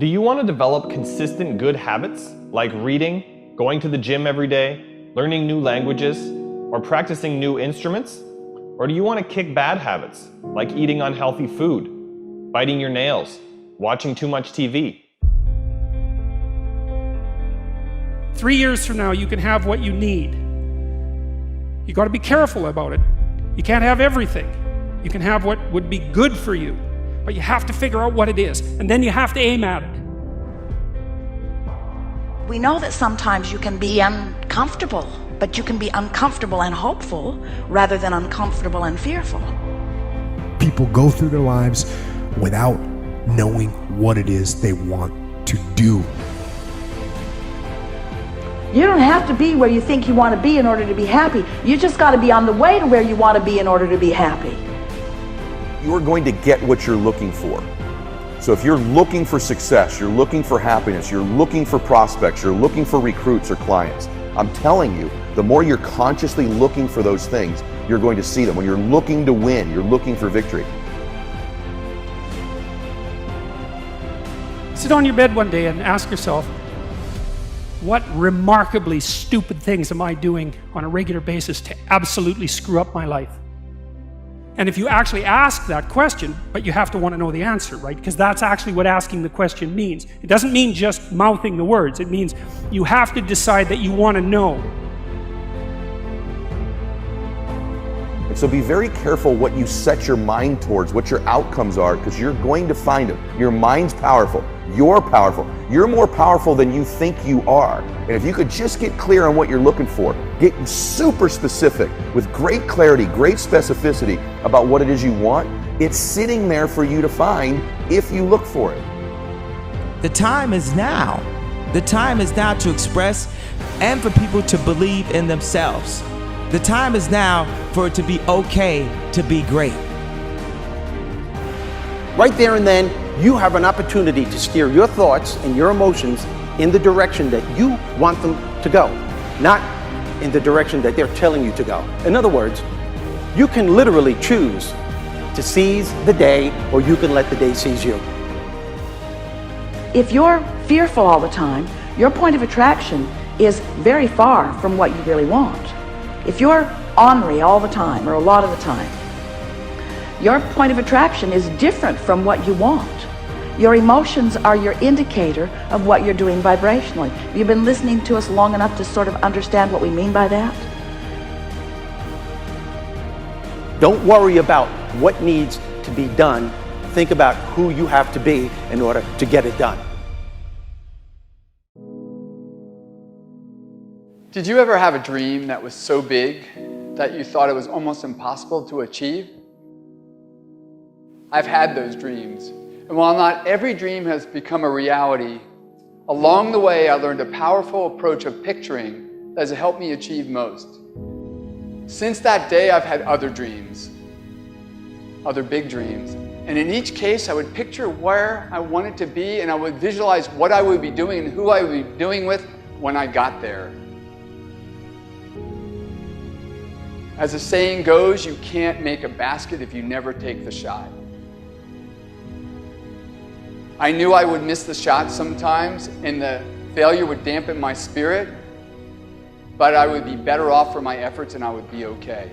Do you want to develop consistent good habits like reading, going to the gym every day, learning new languages, or practicing new instruments? Or do you want to kick bad habits like eating unhealthy food, biting your nails, watching too much TV? 3 years from now, you can have what you need. You got to be careful about it. You can't have everything. You can have what would be good for you, but you have to figure out what it is, and then you have to aim at it. We know that sometimes you can be uncomfortable, but you can be uncomfortable and hopeful rather than uncomfortable and fearful. People go through their lives without knowing what it is they want to do. You don't have to be where you think you want to be in order to be happy. You just got to be on the way to where you want to be in order to be happy. You're going to get what you're looking for. So if you're looking for success, you're looking for happiness, you're looking for prospects, you're looking for recruits or clients, I'm telling you, the more you're consciously looking for those things, you're going to see them. When you're looking to win, you're looking for victory. Sit on your bed one day and ask yourself, what remarkably stupid things am I doing on a regular basis to absolutely screw up my life? And if you actually ask that question, but you have to want to know the answer, right? Because that's actually what asking the question means. It doesn't mean just mouthing the words. It means you have to decide that you want to know. And so be very careful what you set your mind towards, what your outcomes are, because you're going to find them. Your mind's powerful. You're powerful. You're more powerful than you think you are. And if you could just get clear on what you're looking for, get super specific with great clarity, great specificity about what it is you want, it's sitting there for you to find if you look for it. The time is now. The time is now to express and for people to believe in themselves. The time is now for it to be okay to be great. Right there and then, you have an opportunity to steer your thoughts and your emotions in the direction that you want them to go, not in the direction that they're telling you to go. In other words, you can literally choose to seize the day, or you can let the day seize you. If you're fearful all the time, your point of attraction is very far from what you really want. If you're ornery all the time, or a lot of the time, your point of attraction is different from what you want. Your emotions are your indicator of what you're doing vibrationally. Have you been listening to us long enough to sort of understand what we mean by that? Don't worry about what needs to be done. Think about who you have to be in order to get it done. Did you ever have a dream that was so big that you thought it was almost impossible to achieve? I've had those dreams. And while not every dream has become a reality, along the way I learned a powerful approach of picturing that has helped me achieve most. Since that day, I've had other dreams, other big dreams. And in each case, I would picture where I wanted to be, and I would visualize what I would be doing and who I would be doing with when I got there. As the saying goes, you can't make a basket if you never take the shot. I knew I would miss the shot sometimes, and the failure would dampen my spirit, but I would be better off for my efforts and I would be okay.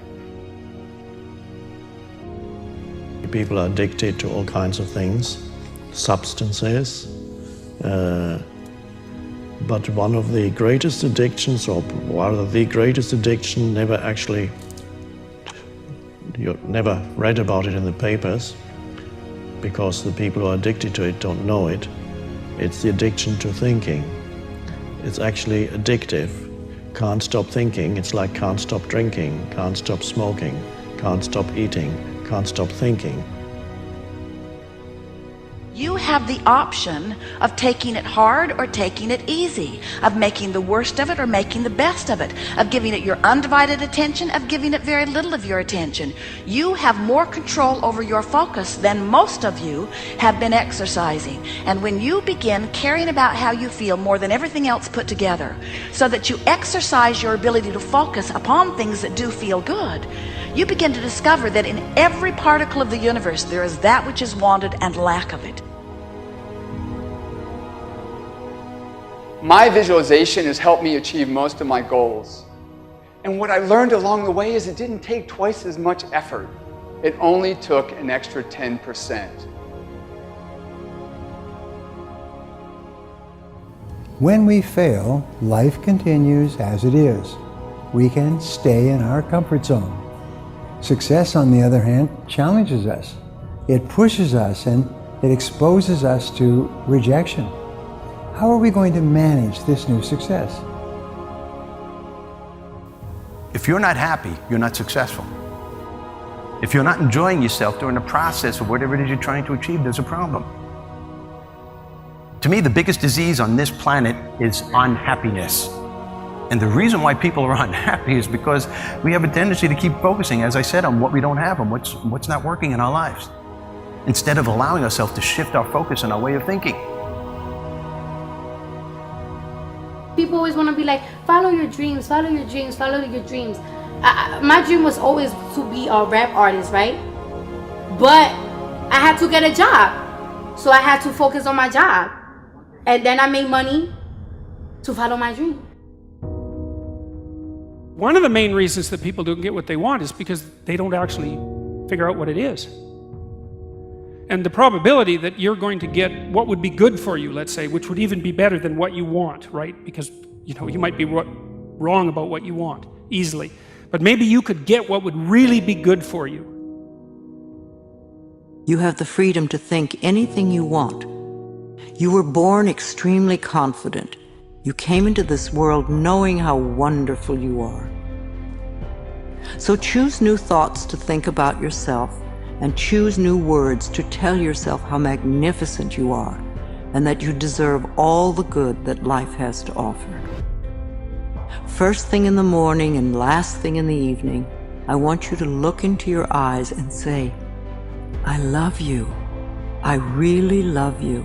People are addicted to all kinds of things, substances, but one of the greatest addictions, or rather the greatest addiction, you never read about it in the papers, because the people who are addicted to it don't know it. It's the addiction to thinking. It's actually addictive. Can't stop thinking. It's like can't stop drinking, can't stop smoking, can't stop eating, can't stop thinking. You have the option of taking it hard or taking it easy, of making the worst of it or making the best of it, of giving it your undivided attention, of giving it very little of your attention. You have more control over your focus than most of you have been exercising. And when you begin caring about how you feel more than everything else put together, so that you exercise your ability to focus upon things that do feel good, you begin to discover that in every particle of the universe there is that which is wanted and lack of it. My visualization has helped me achieve most of my goals. And what I learned along the way is it didn't take twice as much effort. It only took an extra 10%. When we fail, life continues as it is. We can stay in our comfort zone. Success, on the other hand, challenges us. It pushes us and it exposes us to rejection. How are we going to manage this new success? If you're not happy, you're not successful. If you're not enjoying yourself during the process of whatever it is you're trying to achieve, there's a problem. To me, the biggest disease on this planet is unhappiness. And the reason why people are unhappy is because we have a tendency to keep focusing, as I said, on what we don't have and what's not working in our lives, instead of allowing ourselves to shift our focus and our way of thinking. People always want to be like, follow your dreams, follow your dreams, follow your dreams. My dream was always to be a rap artist, right? But I had to get a job. So I had to focus on my job. And then I made money to follow my dream. One of the main reasons that people don't get what they want is because they don't actually figure out what it is. And the probability that you're going to get what would be good for you, let's say, which would even be better than what you want, right? Because, you might be wrong about what you want easily. But maybe you could get what would really be good for you. You have the freedom to think anything you want. You were born extremely confident. You came into this world knowing how wonderful you are. So choose new thoughts to think about yourself, and choose new words to tell yourself how magnificent you are, and that you deserve all the good that life has to offer. First thing in the morning and last thing in the evening, I want you to look into your eyes and say, I love you. I really love you.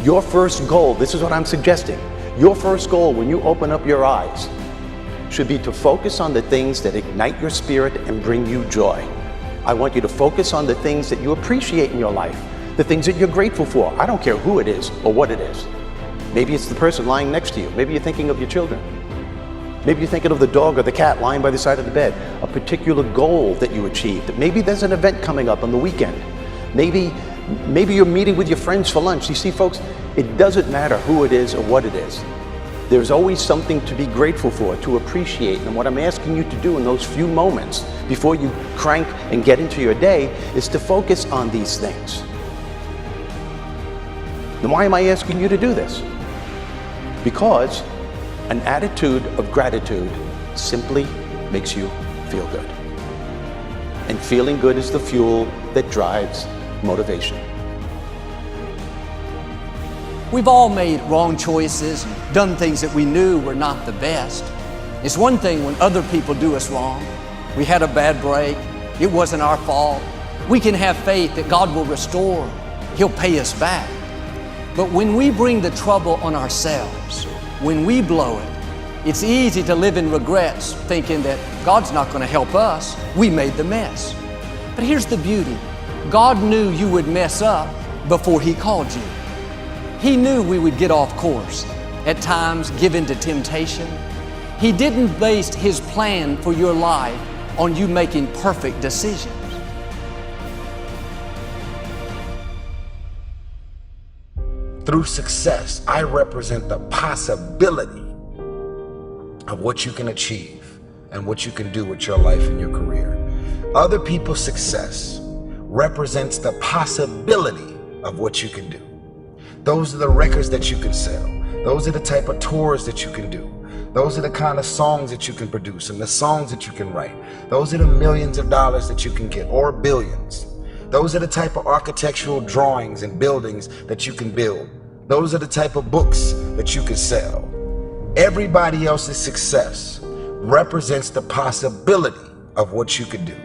Your first goal, this is what I'm suggesting, your first goal when you open up your eyes should be to focus on the things that ignite your spirit and bring you joy. I want you to focus on the things that you appreciate in your life, the things that you're grateful for. I don't care who it is or what it is. Maybe it's the person lying next to you. Maybe you're thinking of your children. Maybe you're thinking of the dog or the cat lying by the side of the bed, a particular goal that you achieved. Maybe there's an event coming up on the weekend. Maybe you're meeting with your friends for lunch. You see, folks, it doesn't matter who it is or what it is. There's always something to be grateful for, to appreciate. And what I'm asking you to do in those few moments before you crank and get into your day is to focus on these things. Then why am I asking you to do this? Because an attitude of gratitude simply makes you feel good. And feeling good is the fuel that drives motivation. We've all made wrong choices and done things that we knew were not the best. It's one thing when other people do us wrong. We had a bad break. It wasn't our fault. We can have faith that God will restore. He'll pay us back. But when we bring the trouble on ourselves, when we blow it, it's easy to live in regrets, thinking that God's not going to help us. We made the mess. But here's the beauty. God knew you would mess up before He called you. He knew we would get off course, at times give in to temptation. He didn't base His plan for your life on you making perfect decisions. Through success, I represent the possibility of what you can achieve and what you can do with your life and your career. Other people's success represents the possibility of what you can do. Those are the records that you can sell. Those are the type of tours that you can do. Those are the kind of songs that you can produce and the songs that you can write. Those are the millions of dollars that you can get, or billions. Those are the type of architectural drawings and buildings that you can build. Those are the type of books that you can sell. Everybody else's success represents the possibility of what you could do.